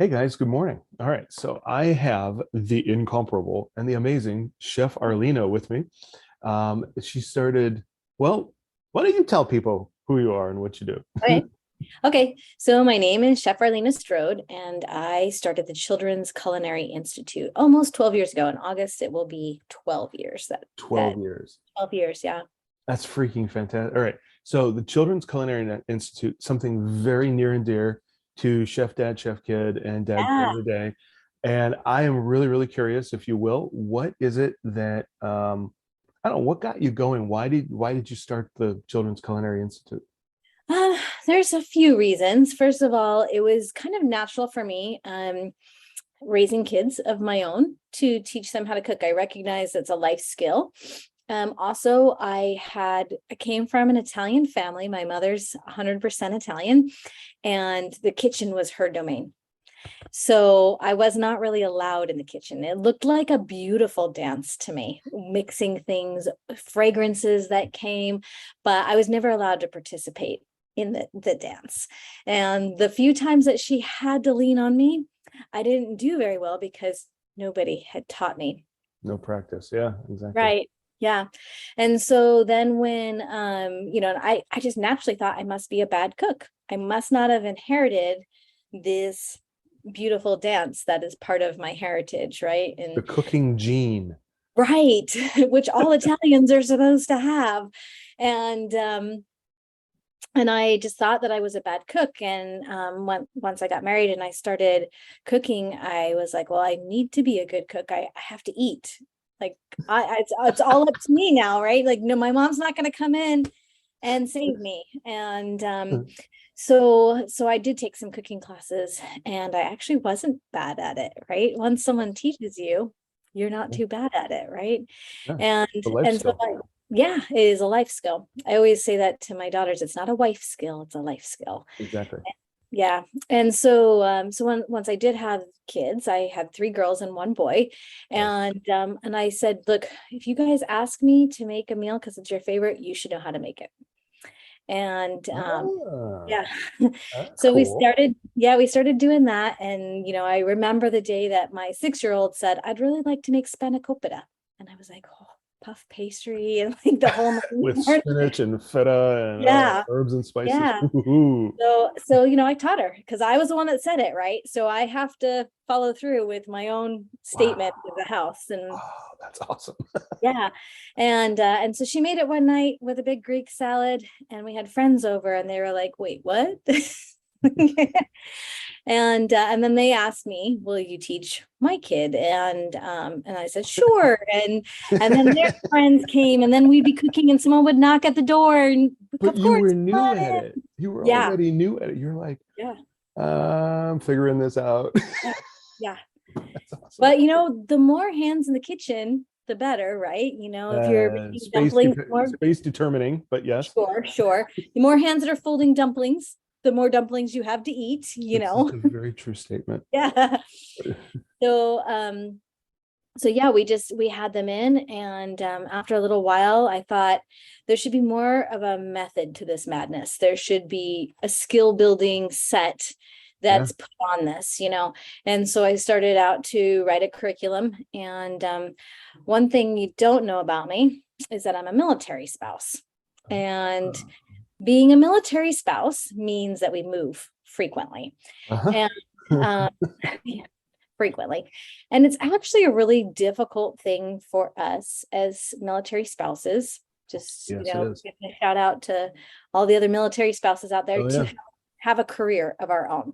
Hey guys, good morning. All right, so I have the incomparable and the amazing Chef Arlena with me. She started, well, why don't you tell people who you are and what you do? Okay. Okay. So my name is Chef Arlena Strode, and I started the Children's Culinary Institute almost 12 years ago. In August, it will be 12 years. That 12 years. 12 years, yeah. That's freaking fantastic. All right, so the Children's Culinary Institute, something very near and dear to Chef Dad, Chef Kid, and Dad Kid Yeah. of the Day. And I am really, really curious, if you will, what is it that I don't know, what got you going? Why did you start the Children's Culinary Institute? Uh, there's a few reasons. First of all, it was kind of natural for me, raising kids of my own to teach them how to cook. I recognize it's a life skill. Also, I came from an Italian family. My mother's 100% Italian, and the kitchen was her domain. So I was not really allowed in the kitchen. It looked like a beautiful dance to me, mixing things, fragrances that came, but I was never allowed to participate in the dance. And the few times that she had to lean on me, I didn't do very well because nobody had taught me. No practice. Yeah, exactly. Right. Yeah. And so then when I just naturally thought I must be a bad cook. I must not have inherited this beautiful dance that is part of my heritage, right? The And cooking gene. right, which all Italians are supposed to have. And and I just thought that I was a bad cook. And once I got married and I started cooking, I was like, well, I need to be a good cook. I have to eat. Like it's all up to me now, right? Like, no, my mom's not going to come in and save me. And so I did take some cooking classes, and I actually wasn't bad at it, right? Once someone teaches you, you're not too bad at it, right? Yeah, And the life and so skill. yeah, it is a life skill. I always say that to my daughters, it's not a wife skill, it's a life skill. Exactly. Yeah. And so once I did have kids, I had three girls and one boy. Nice. And I said, look, if you guys ask me to make a meal because it's your favorite, you should know how to make it. And Ah, yeah. that's So cool. we started doing that. And I remember the day that my 6-year-old said, I'd really like to make spanakopita. And I was like, oh, puff pastry and like the whole With nine yards. spinach and feta and Yeah. herbs and spices. Yeah. Ooh. So I taught her because I was the one that said it, right? So I have to follow through with my own statement Wow. of the house. And Oh, that's awesome. yeah. And so she made it one night with a big Greek salad, and we had friends over and they were like, wait, what? And then they asked me, will you teach my kid? And I said, sure. And then their friends came, and then we'd be cooking and someone would knock at the door, and But of you course, were come new on at in. it. You were Yeah. already new at it. You're like, Yeah. I'm figuring this out. Yeah. Yeah. That's awesome. But the more hands in the kitchen, the better, right? If you're making Space dumplings, more space determining, but yes, sure, sure. The more hands that are folding dumplings, the more dumplings you have to eat. this is a very true statement. Yeah. So so yeah, we had them in, and after a little while I thought there should be more of a method to this madness. There should be a skill building set Yeah. that's put on this. And so I started out to write a curriculum. And one thing you don't know about me is that I'm a military spouse. And being a military spouse means that we move frequently. Uh-huh. And um, frequently. And it's actually a really difficult thing for us as military spouses. Just, Yes, it is. give a shout out to all the other military spouses out there Oh to yeah. have a career of our own.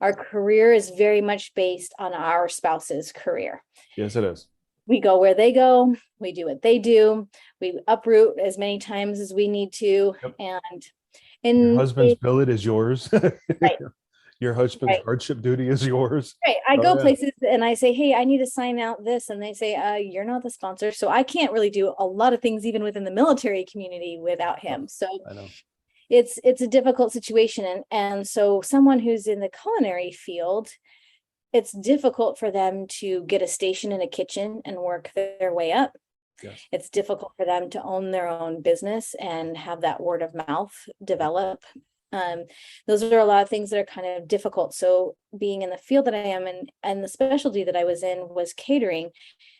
Our career is very much based on our spouse's career. Yes, it is. We go where they go, we do what they do, we uproot as many times as we need to. Yep. And Your in husband's it, billet is yours. right, Your husband's right. hardship duty is yours. Right. I Oh go yeah. places and I say, hey, I need to sign out this. And they say, you're not the sponsor. So I can't really do a lot of things, even within the military community, without Oh, him. So I know. it's a difficult situation. And so someone who's in the culinary field, it's difficult for them to get a station in a kitchen and work their way up. Yes. It's difficult for them to own their own business and have that word of mouth develop. Those are a lot of things that are kind of difficult. So being in the field that I am in, and the specialty that I was in was catering.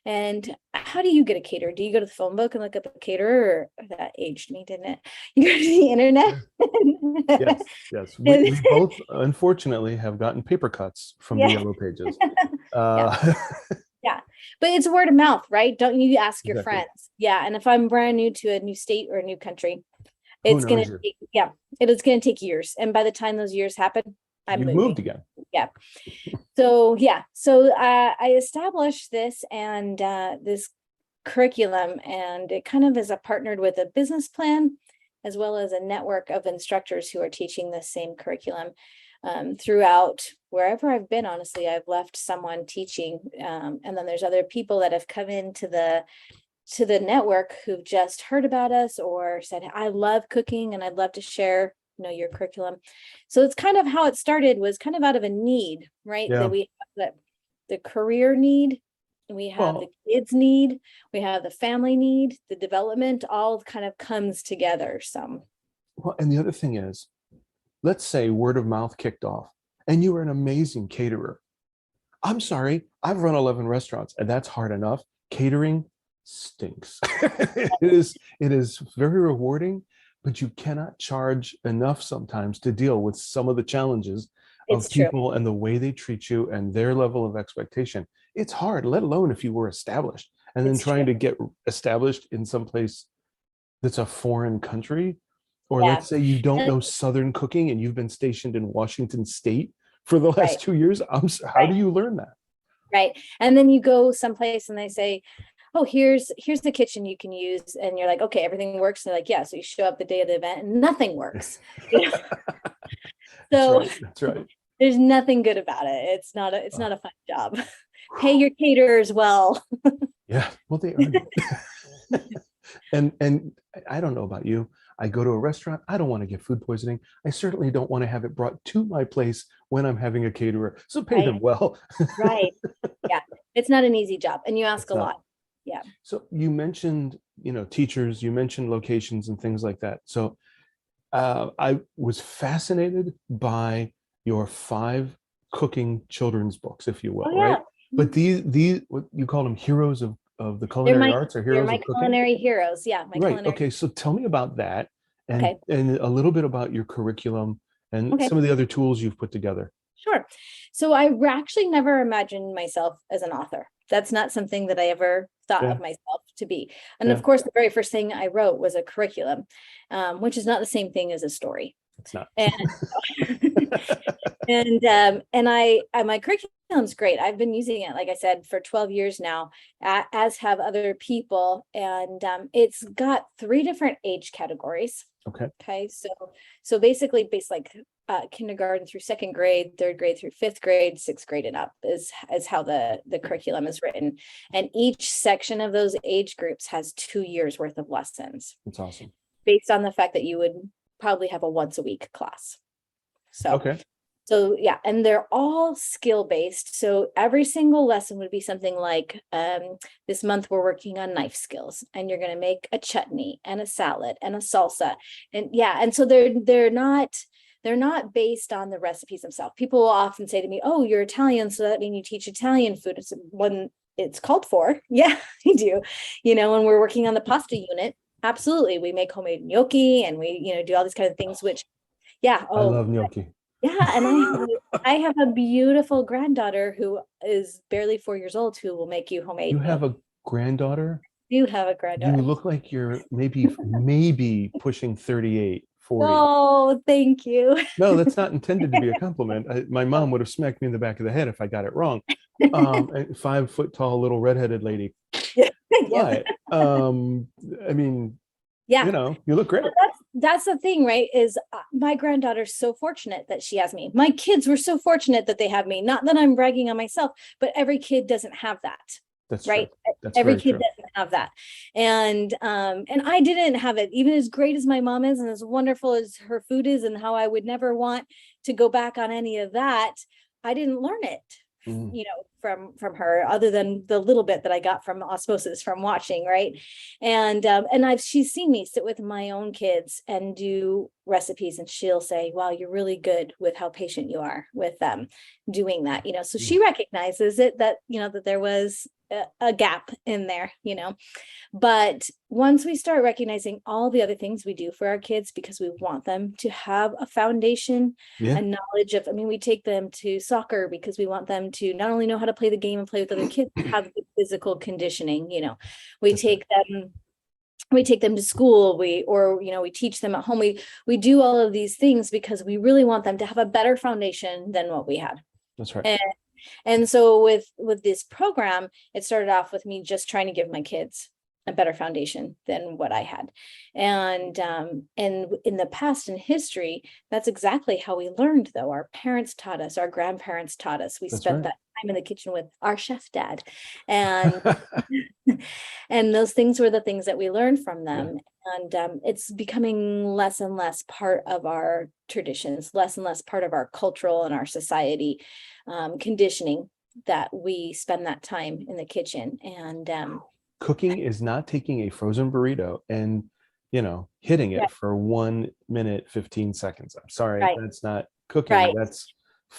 And how do you get a caterer? Do you go to the phone book and look up a caterer? Or that aged me, didn't it? You go to the internet. Yes, yes. And- We both, unfortunately, have gotten paper cuts from the Yeah. yellow pages. Yeah. Yeah. But it's word of mouth, right? Don't you ask your Exactly. friends? Yeah. And if I'm brand new to a new state or a new country, Who it's gonna knows you? take, yeah, it is gonna take years. And by the time those years happen, I'm You've moving. moved again. Yeah. So yeah. So I established this and this curriculum, and it kind of is a partnered with a business plan as well as a network of instructors who are teaching the same curriculum throughout wherever I've been. Honestly, I've left someone teaching, and then there's other people that have come into the network who've just heard about us or said, I love cooking and I'd love to share, your curriculum. So it's kind of how it started, was kind of out of a need, right? Yeah. That we have the career need, we have the Well, kids need, we have the family need, the development, all kind of comes together some. well, and the other thing is, let's say word of mouth kicked off and you were an amazing caterer. I'm sorry, I've run 11 restaurants and that's hard enough. Catering stinks. It is very rewarding, but you cannot charge enough sometimes to deal with some of the challenges of It's true. people and the way they treat you and their level of expectation. It's hard, let alone if you were established and then It's trying true. to get established in some place that's a foreign country. Or Yeah. let's say you don't And- know Southern cooking and you've been stationed in Washington State for the last Right. 2 years. How do Right. you learn that? Right. And then you go someplace and they say, oh, here's the kitchen you can use. And you're like, okay, everything works. And they're like, yeah. So you show up the day of the event and nothing works. That's So right. That's right. there's nothing good about it. It's not a fun job. Pay your caterers well. Yeah. Well, they earn it. And I don't know about you. I go to a restaurant. I don't want to get food poisoning. I certainly don't want to have it brought to my place when I'm having a caterer. So pay them Right. well. Right. Yeah. It's not an easy job. And you ask It's a not. lot. Yeah. So you mentioned, teachers, you mentioned locations and things like that. So I was fascinated by your 5 cooking children's books, if you will, Oh right? yeah. But these what you call them, heroes of the They're culinary my arts or they're heroes my of cooking? culinary heroes. Yeah, my Right. culinary. Okay. So tell me about that and Okay. and a little bit about your curriculum and Okay. some of the other tools you've put together. Sure. So I actually never imagined myself as an author. That's not something that I ever thought Yeah. of myself to be. And Yeah. of course, the very first thing I wrote was a curriculum, which is not the same thing as a story. It's not. And my curriculum's great. I've been using it, like I said, for 12 years now, as have other people. And it's got 3 different age categories. Okay. Okay. So basically like kindergarten through 2nd grade, 3rd grade through 5th grade, 6th grade and up is how the curriculum is written. And each section of those age groups has 2 years worth of lessons That's awesome. based on the fact that you would probably have a once a week class. Okay. So yeah, and they're all skill based. So every single lesson would be something like, this month we're working on knife skills, and you're going to make a chutney and a salad and a salsa, and yeah, and so they're not based on the recipes themselves. People will often say to me, "Oh, you're Italian, so that means you teach Italian food." It's when it's called for. Yeah, I do. When we're working on the pasta unit, absolutely, we make homemade gnocchi and we do all these kind of things. Which, yeah, I love gnocchi. yeah, and I have a beautiful granddaughter who is barely 4 years old who will make you homemade You have gnocchi. a granddaughter? You have a You granddaughter. look like you're maybe pushing 38, 40. Oh, thank you. No, that's not intended to be a compliment. My mom would have smacked me in the back of the head if I got it wrong. A 5 foot tall little redheaded lady. Yeah. But I mean, Yeah. you look great. But that's the thing, right? Is my granddaughter's so fortunate that she has me. My kids were so fortunate that they have me. Not that I'm bragging on myself, but every kid doesn't have that. That's Right. true. That's Every very kid true. doesn't have that. And I didn't have it. Even as great as my mom is and as wonderful as her food is and how I would never want to go back on any of that, I didn't learn it. Mm. From her, other than the little bit that I got from osmosis from watching, right? And she's seen me sit with my own kids and do recipes, and she'll say, wow, you're really good with how patient you are with doing that, so Mm. she recognizes it, that that there was a gap in there, but once we start recognizing all the other things we do for our kids, because we want them to have a foundation Yeah, and knowledge of, we take them to soccer because we want them to not only know how to play the game and play with other kids, but have the physical conditioning, we that's right. take them to school, we teach them at home, we do all of these things because we really want them to have a better foundation than what we had. That's right. And so with this program, it started off with me just trying to give my kids a better foundation than what I had. And in the past, in history, that's exactly how we learned, though. Our parents taught us, our grandparents taught us. We That's spent right. that time in the kitchen with our chef dad. And and those things were the things that we learned from Yeah, them. And it's becoming less and less part of our traditions, less and less part of our cultural and our society conditioning, that we spend that time in the kitchen. And cooking is not taking a frozen burrito and hitting it right, for 1 minute 15 seconds. I'm sorry, right, that's not cooking. right, That's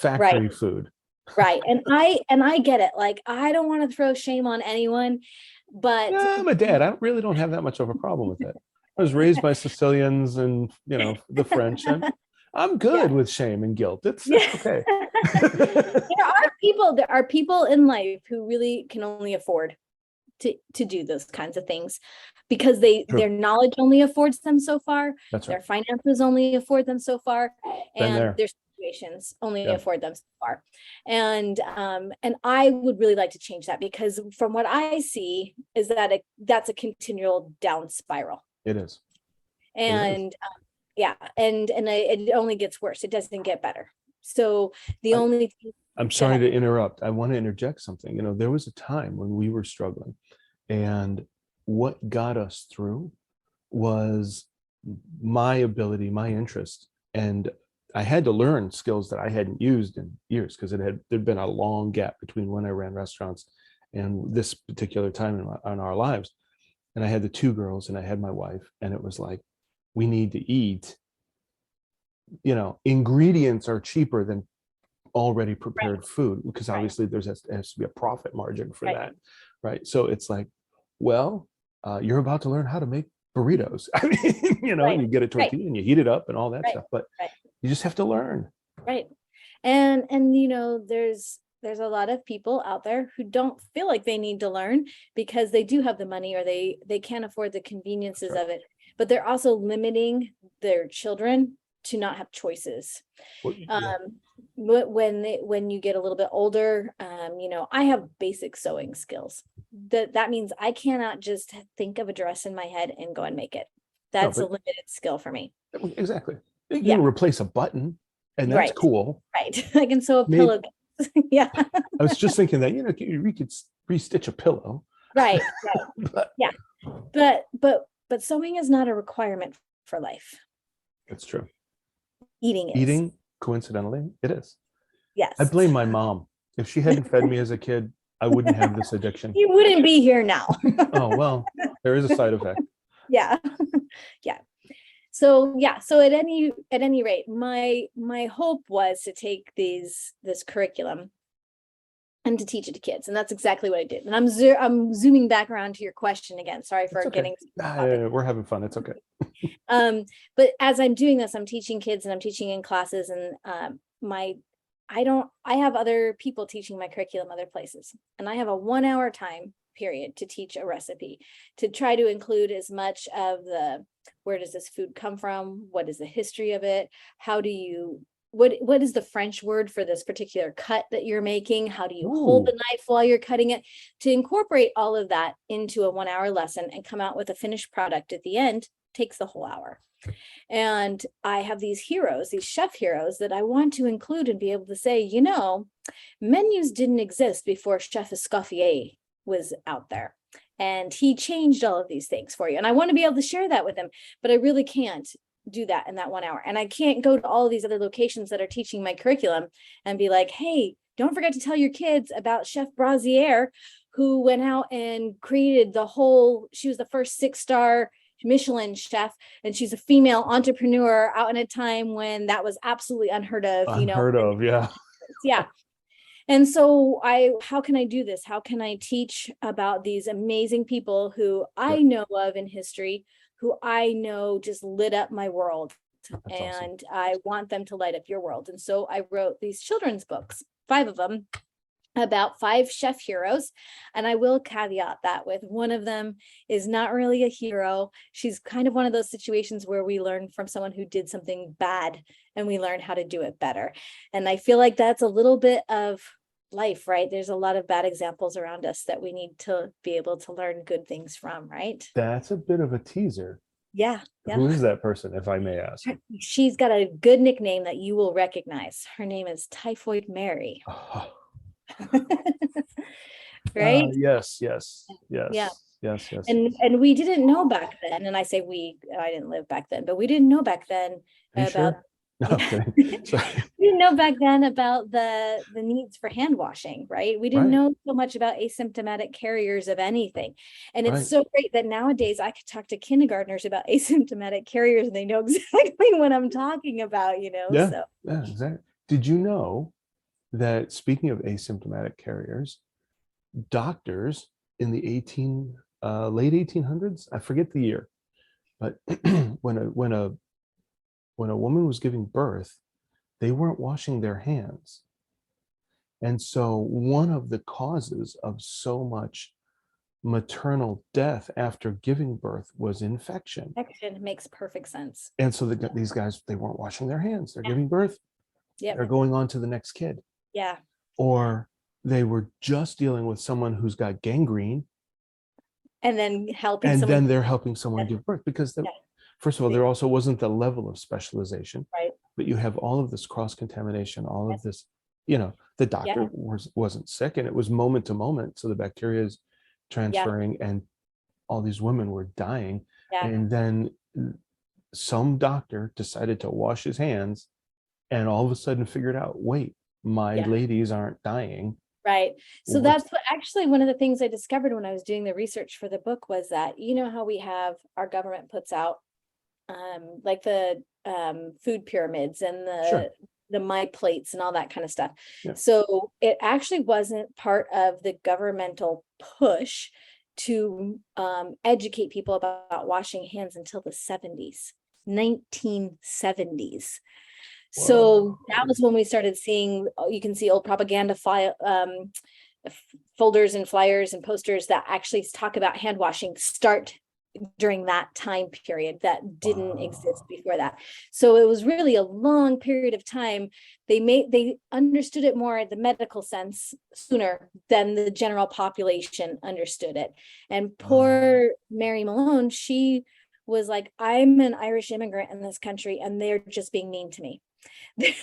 right, factory food. right. And I get it. Like, I don't want to throw shame on anyone, but Yeah, I'm a dad. I really don't have that much of a problem with it. I was raised by Sicilians and the French, and I'm yeah. good with shame and guilt. It's Yeah. okay. There are people in life who really can only afford to do those kinds of things, because their True. knowledge only affords them so far, That's right. their finances only afford them so far, Been and there. their situations only Yeah. afford them so far. And I would really like to change that, because from what I see is that that's a continual down spiral. It is. It is. And yeah, and it only gets worse. It doesn't get better. So the I, only thing, I'm go sorry ahead. to interrupt. I want to interject something. There was a time when we were struggling, and what got us through was my ability, my interest. And I had to learn skills that I hadn't used in years, because there'd been a long gap between when I ran restaurants and this particular time in our lives. And I had the two girls and I had my wife, and it was like, we need to eat. Ingredients are cheaper than already Right, prepared food, because right, obviously has to be a profit margin for right, that, right? So it's like, well, you're about to learn how to make burritos. I mean, right, and you get a right, tortilla and you heat it up and all that right, stuff, but right, you just have to learn. right. And there's a lot of people out there who don't feel like they need to learn, because they do have the money, or they can't afford the That's conveniences right. of it, but they're also limiting their children to not have choices. Well, yeah. um when you get a little bit older, I have basic sewing skills. That means I cannot just think of a dress in my head and go and make it. No, That's a but limited skill for me. exactly. You Yeah, can replace a button, and that's right, cool. right. I can sew a Maybe pillow. Yeah, I was just thinking that we could restitch a pillow, right, right. but Yeah, but sewing is not a requirement for life. it's true. Eating is. Eating, coincidentally, it is. I Yes. blame my mom. If she hadn't fed me as a kid, I wouldn't have this addiction. You wouldn't be here now. Oh, well, there is a side effect. Yeah. Yeah. So yeah, so at any rate, my hope was to take this curriculum and to teach it to kids, and that's exactly what I did. And I'm zooming back around to your question again. Sorry for It's okay. getting We're having fun. It's okay. but as I'm doing this, I'm teaching kids and I'm teaching in classes, and I have other people teaching my curriculum other places, and I have a 1 hour time period to teach a recipe, to try to include as much of where does this food come from? What is the history of it? What is the French word for this particular cut that you're making? How do you hold the Ooh, knife while you're cutting it? To incorporate all of that into a 1 hour lesson and come out with a finished product at the end takes the whole hour. And I have these heroes, these chef heroes that I want to include and be able to say, menus didn't exist before Chef Escoffier was out there. And he changed all of these things for you. And I want to be able to share that with them, but I really can't do that in that 1 hour. And I can't go to all of these other locations that are teaching my curriculum and be like, hey, don't forget to tell your kids about Chef Brazier, who went out and created she was the first 6-star Michelin chef, and she's a female entrepreneur out in a time when that was absolutely unheard of, Unheard of, yeah. yeah. And so how can I do this? How can I teach about these amazing people who I know of in history, who I know just lit up my world? That's and awesome. I want them to light up your world. And so I wrote these children's books, 5 of them, about 5 chef heroes. And I will caveat that with one of them is not really a hero. She's kind of one of those situations where we learn from someone who did something bad and we learn how to do it better. And I feel like that's a little bit of life, right? There's a lot of bad examples around us that we need to be able to learn good things from, right? That's a bit of a teaser. Yeah. Who is that person, if I may ask? She's got a good nickname that you will recognize. Her name is Typhoid Mary. Oh. Right? Yes. Yeah. Yes. And we didn't know back then, and I say we, I didn't live back then, but we didn't know back then Are you about sure? No, okay. Sorry. we didn't know back then about the needs for hand washing, right? We didn't Right. know so much about asymptomatic carriers of anything. And it's Right. so great that nowadays I could talk to kindergartners about asymptomatic carriers and they know exactly what I'm talking about, Yeah. so Yeah, exactly. Did you know that, speaking of asymptomatic carriers, doctors in the late 1800s, I forget the year, but when a woman was giving birth, they weren't washing their hands. And so one of the causes of so much maternal death after giving birth was infection. infection makes perfect sense. And so these guys, they weren't washing their hands. They're Yeah. giving birth. Yep. They're going on to the next kid. Yeah. Or they were just dealing with someone who's got gangrene, And then helping and someone. then they're helping someone give birth, because first of all, there also wasn't the level of specialization, Right. but you have all of this cross-contamination, all of this, the doctor wasn't sick, and it was moment to moment. So the bacteria is transferring, and all these women were dying. Yeah. And then some doctor decided to wash his hands and all of a sudden figured out, wait, my ladies aren't dying. Right. So that's what actually one of the things I discovered when I was doing the research for the book was that, how we have our government puts out like the food pyramids and the my plates and all that kind of stuff. Yeah. So it actually wasn't part of the governmental push to educate people about washing hands until the 1970s. So that was when we started seeing, you can see old propaganda folders and flyers and posters that actually talk about hand washing start during that time period that didn't exist before that. So it was really a long period of time. They understood it more in the medical sense sooner than the general population understood it. And poor Mary Malone, she was like, I'm an Irish immigrant in this country and they're just being mean to me. There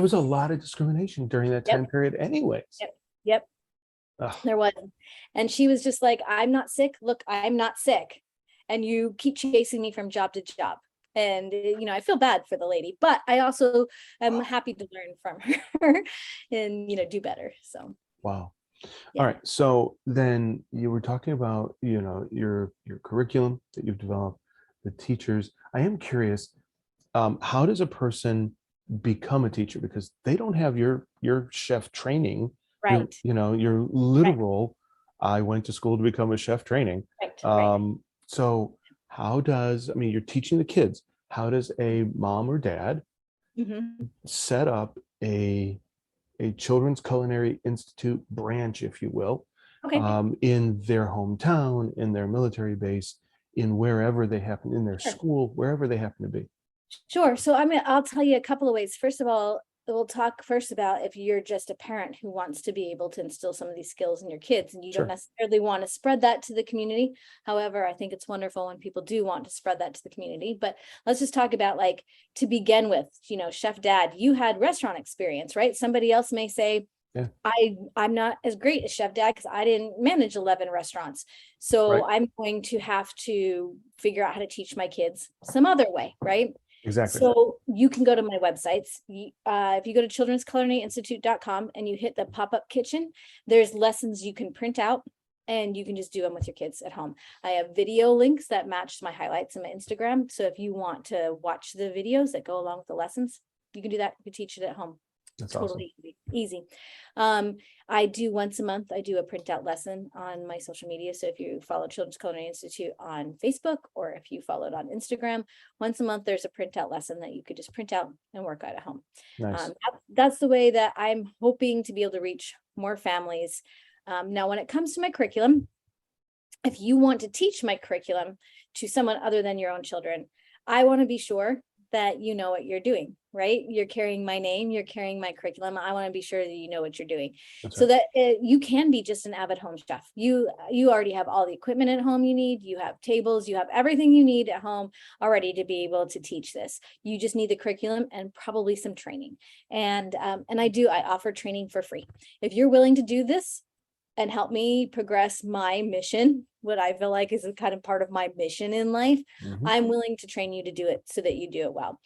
was a lot of discrimination during that time period anyways. Yep. There was. And she was just like, I'm not sick. Look, I'm not sick. And you keep chasing me from job to job. And, I feel bad for the lady, but I also am happy to learn from her and, do better. So. Wow. All right. So then you were talking about, your curriculum that you've developed, the teachers. I am curious, how does a person become a teacher? Because they don't have your chef training, right? Your literal, I went to school to become a chef training. Right. So you're teaching the kids. How does a mom or dad set up a Children's Culinary Institute branch, if you will, in their hometown, in their military base, in wherever they happen, in their school, wherever they happen to be? Sure. So I'll tell you a couple of ways. First of all, we'll talk first about if you're just a parent who wants to be able to instill some of these skills in your kids and you don't necessarily want to spread that to the community. However, I think it's wonderful when people do want to spread that to the community. But let's just talk about, like, to begin with, Chef Dad, you had restaurant experience, right? Somebody else may say, I'm not as great as Chef Dad because I didn't manage 11 restaurants. So I'm going to have to figure out how to teach my kids some other way, right? Exactly. So you can go to my websites. If you go to childrensculinaryinstitute.com and you hit the pop-up kitchen, there's lessons you can print out and you can just do them with your kids at home. I have video links that match my highlights in my Instagram. So if you want to watch the videos that go along with the lessons, you can do that. You can teach it at home. That's awesome. Totally easy. I do once a month, I do a printout lesson on my social media. So if you follow Children's Culinary Institute on Facebook, or if you follow it on Instagram, once a month, there's a printout lesson that you could just print out and work out at home. Nice. That's the way that I'm hoping to be able to reach more families. Now, when it comes to my curriculum, if you want to teach my curriculum to someone other than your own children, I want to be sure that you know what you're doing, right? You're carrying my name, you're carrying my curriculum. I want to be sure that you know what you're doing. That's so right. that you can be just an avid home chef. You already have all the equipment at home you need. You have tables, you have everything you need at home already to be able to teach this. You just need the curriculum and probably some training. And I offer training for free. If you're willing to do this and help me progress my mission, what I feel like is a kind of part of my mission in life, I'm willing to train you to do it so that you do it well.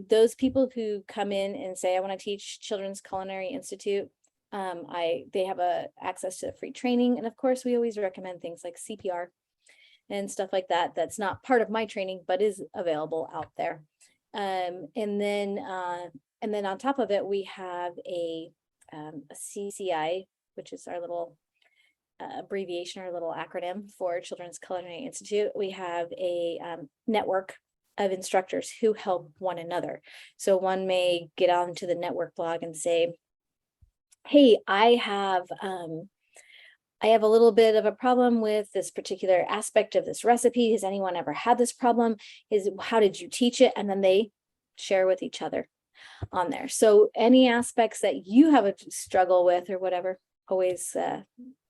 Those people who come in and say, I want to teach Children's Culinary Institute, they have access to free training. And of course, we always recommend things like CPR and stuff like that. That's not part of my training, but is available out there. And then on top of it, we have a CCI, which is our little abbreviation or little acronym for Children's Culinary Institute. We have a network of instructors who help one another. So one may get onto the network blog and say, hey, I have a little bit of a problem with this particular aspect of this recipe. Has anyone ever had this problem? How did you teach it? And then they share with each other on there. So any aspects that you have a struggle with or whatever, always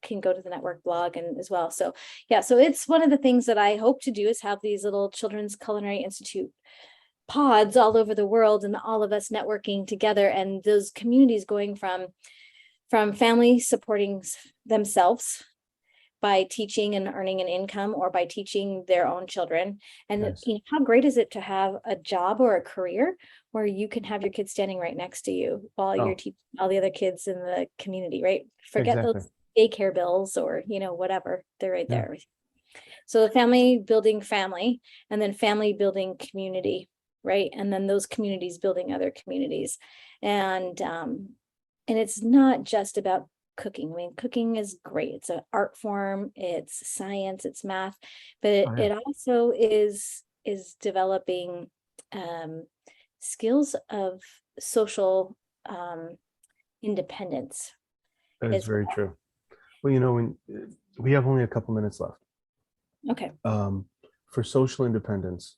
can go to the network blog and as well. So yeah, so it's one of the things that I hope to do is have these little Children's Culinary Institute pods all over the world, and all of us networking together, and those communities going from families supporting themselves by teaching and earning an income, or by teaching their own children. And Nice. how great is it to have a job or a career where you can have your kids standing right next to you while you're teaching all the other kids in the community, right? Forget those daycare bills or, whatever, they're right there with you. So the family building family, and then family building community, right? And then those communities building other communities. And it's not just about cooking. I mean, cooking is great. It's an art form, it's science, it's math, but it also is developing skills of social independence. That is very true. Well, when we have only a couple minutes left. Okay. For social independence,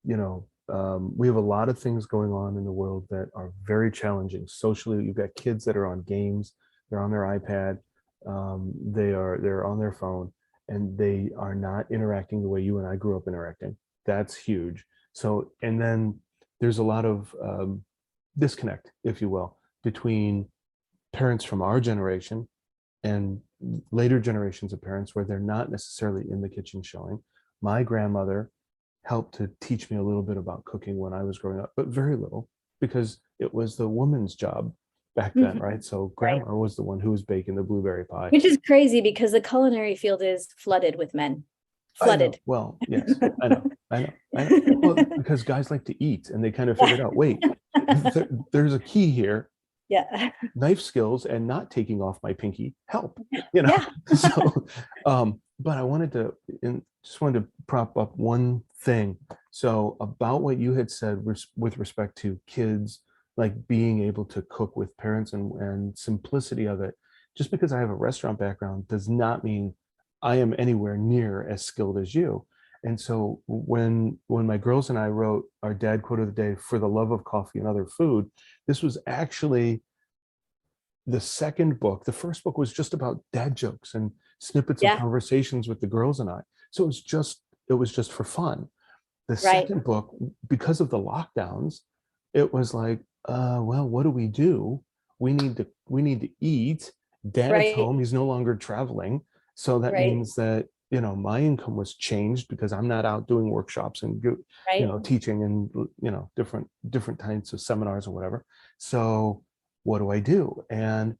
we have a lot of things going on in the world that are very challenging. Socially, you've got kids that are on games, they're on their iPad, they're on their phone, and they are not interacting the way you and I grew up interacting. That's huge. So, and then there's a lot of disconnect, if you will, between parents from our generation and later generations of parents, where they're not necessarily in the kitchen showing. My grandmother helped to teach me a little bit about cooking when I was growing up, but very little, because it was the woman's job back then, right? So grandma was the one who was baking the blueberry pie. Which is crazy because the culinary field is flooded with men. Flooded. Well, yes, I know. Well, because guys like to eat, and they kind of figured out, wait, there's a key here. Yeah. Knife skills and not taking off my pinky help, Yeah. So, but I just wanted to prop up one thing. So about what you had said with respect to kids, like being able to cook with parents and simplicity of it. Just because I have a restaurant background does not mean I am anywhere near as skilled as you. And so when my girls and I wrote our dad quote of the day, "For the love of coffee and other food," this was actually the second book. The first book was just about dad jokes and snippets of conversations with the girls and I. So it was just for fun. The second book, because of the lockdowns, it was like, well, what do? We need to eat. Dad's home. He's no longer traveling. So that means that, my income was changed because I'm not out doing workshops and, teaching and, different types of seminars or whatever. So what do? And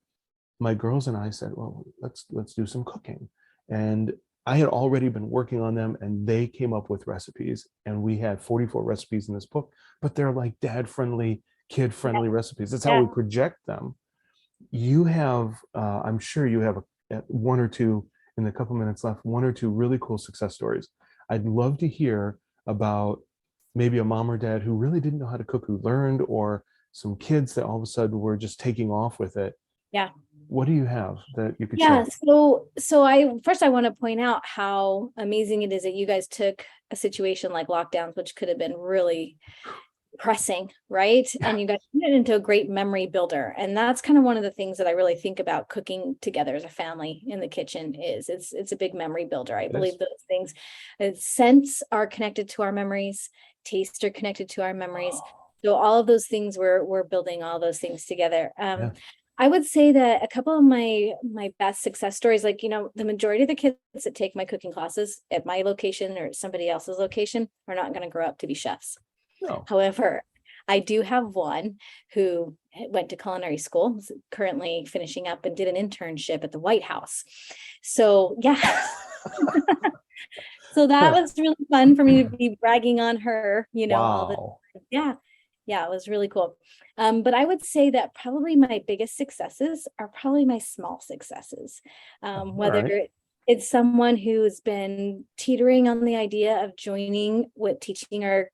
my girls and I said, well, let's do some cooking. And I had already been working on them, and they came up with recipes, and we had 44 recipes in this book, but they're like dad friendly, kid Yeah. friendly recipes. That's how Yeah. we project them. You have, I'm sure you have one or two in the couple minutes left, one or two really cool success stories. I'd love to hear about maybe a mom or dad who really didn't know how to cook, who learned, or some kids that all of a sudden were just taking off with it. Yeah. What do you have that you could Yeah. share? So I want to point out how amazing it is that you guys took a situation like lockdowns, which could have been really pressing, right? Yeah. And you guys turned it into a great memory builder. And that's kind of one of the things that I really think about cooking together as a family in the kitchen is it's a big memory builder. I It believe is. those things, scents are connected to our memories, tastes are connected to our memories. So all of those things, we're building all those things together. Yeah. I would say that a couple of my best success stories, like, the majority of the kids that take my cooking classes at my location or somebody else's location are not going to grow up to be chefs. No. However, I do have one who went to culinary school, is currently finishing up and did an internship at the White House. So yeah. So that was really fun for me to be bragging on her, all the, Wow. yeah. Yeah, it was really cool. But I would say that probably my biggest successes are probably my small successes. All Whether right. it's someone who's been teetering on the idea of joining with teaching our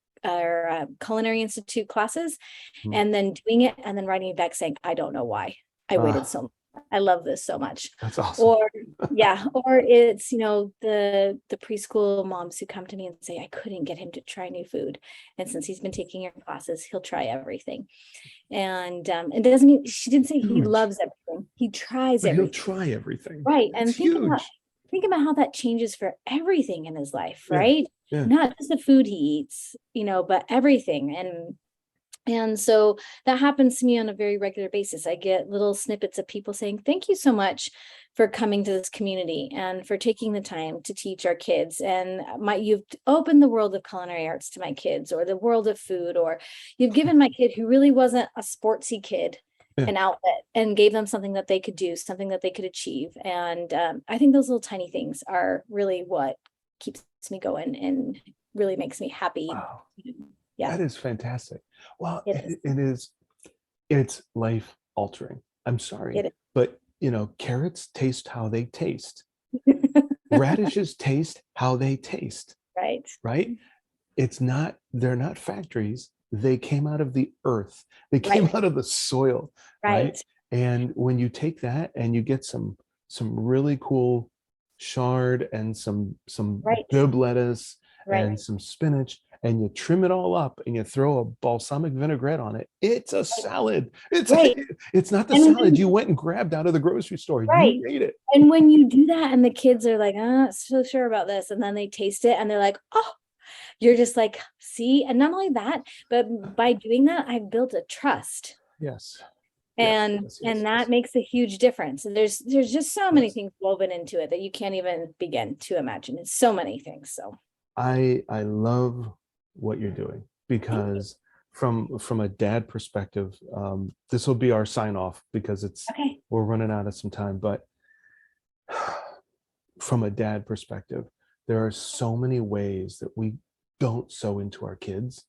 Culinary Institute classes, Mhm. and then doing it and then writing me back saying, I don't know why I waited so much. I love this so much. That's awesome. Or yeah, or it's, the preschool moms who come to me and say, I couldn't get him to try new food. And since he's been taking your classes, he'll try everything. And it doesn't mean, she didn't say he Huge. loves everything. He tries But he'll everything. try everything. Right. It's And huge. think about how that changes for everything in his life, Yeah. right? Yeah. Not just the food he eats, but everything. And so that happens to me on a very regular basis. I get little snippets of people saying, thank you so much for coming to this community and for taking the time to teach our kids. And you've opened the world of culinary arts to my kids, or the world of food, or you've given my kid who really wasn't a sportsy kid Yeah. an outlet and gave them something that they could do, something that they could achieve. And I think those little tiny things are really what keeps me going and really makes me happy. Wow. Yeah, That is fantastic. Well, it is. it's life altering. I'm sorry, It but carrots taste how they taste. is. Radishes taste how they taste, Right. right? They're not factories. They came out of the earth. They came Right. out of the soil, right? Right. And when you take that and you get some really cool chard and some Right. bib lettuce Right. and some spinach, and you trim it all up and you throw a balsamic vinaigrette on it, it's a salad. Right. It's not the And salad you went and grabbed out of the grocery store. Right. You made it. And when you do that and the kids are like, I'm not so sure about this, and then they taste it and they're like, oh, you're just like, see. And not only that, but by doing that, I've built a trust. Yes. And Yes, yes, that yes. makes a huge difference. And there's just so many Yes. things woven into it that you can't even begin to imagine. It's so many things. So I love what you're doing, because from a dad perspective, this will be our sign off because okay. we're running out of some time. But from a dad perspective, there are so many ways that we don't sow into our kids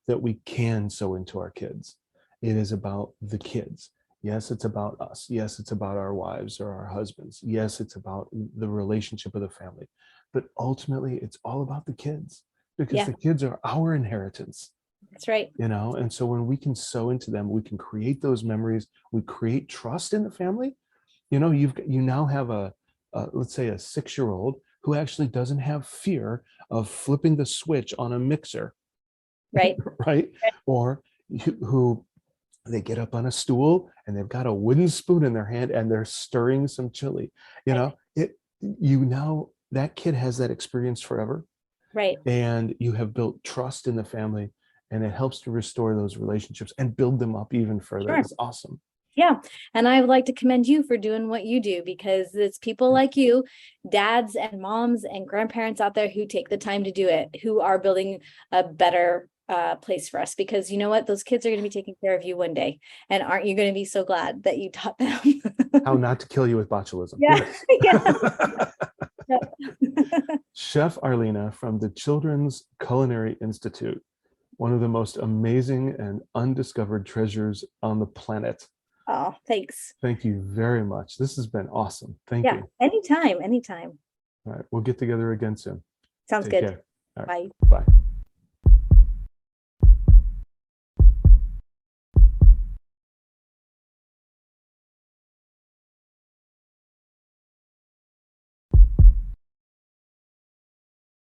that we can sow into our kids. It is about the kids. Yes, it's about us. Yes, it's about our wives or our husbands. Yes, it's about the relationship of the family. But ultimately, it's all about the kids, because Yeah. the kids are our inheritance, That's right. And so when we can sow into them, we can create those memories. We create trust in the family. You now have let's say a 6-year-old who actually doesn't have fear of flipping the switch on a mixer, Right. right? Or who they get up on a stool and they've got a wooden spoon in their hand and they're stirring some chili. That kid has that experience forever, Right. and you have built trust in the family, and it helps to restore those relationships and build them up even further. Sure. It's awesome. Yeah. And I would like to commend you for doing what you do, because it's people like you, dads and moms and grandparents out there who take the time to do it, who are building a better place for us. Because you know what? Those kids are going to be taking care of you one day. And aren't you going to be so glad that you taught them? How not to kill you with botulism. Yeah. Yes. Yeah. Chef Arlena from the Childrens Culinary Institute, one of the most amazing and undiscovered treasures on the planet. Oh, thanks. Thank you very much. This has been awesome. Thank Yeah, you. anytime, anytime. All right. We'll get together again soon. Sounds Take good. care. All right. Bye. Bye.